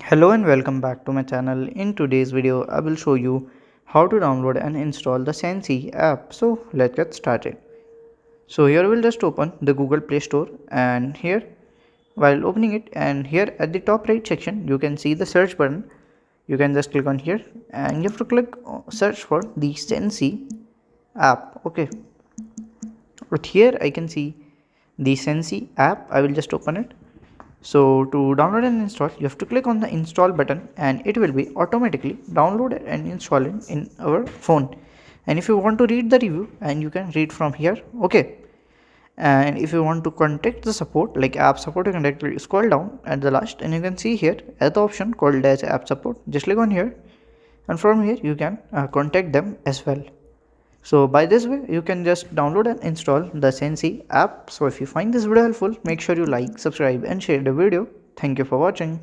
Hello and welcome back to my channel. In today's video, I will show you how to download and install the Sensi app. So let's get started. So here we'll just open the Google Play Store, and here while opening it, and here at the top right section you can see the search button. You can just click on here and you have to click search for the Sensi app. Okay, but here I can see the Sensi app. I will just open it. So to download and install, you have to click on the install button and it will be automatically downloaded and installed in our phone. And if you want to read the review, and you can read from here. Okay, and if you want to contact the support like app support, you can directly scroll down at the last and you can see here at the option called as app support. Just click on here and from here you can contact them as well. So by this way you can just download and install the Sensi app. So if you find this video helpful, make sure you like, subscribe and share the video. Thank you for watching.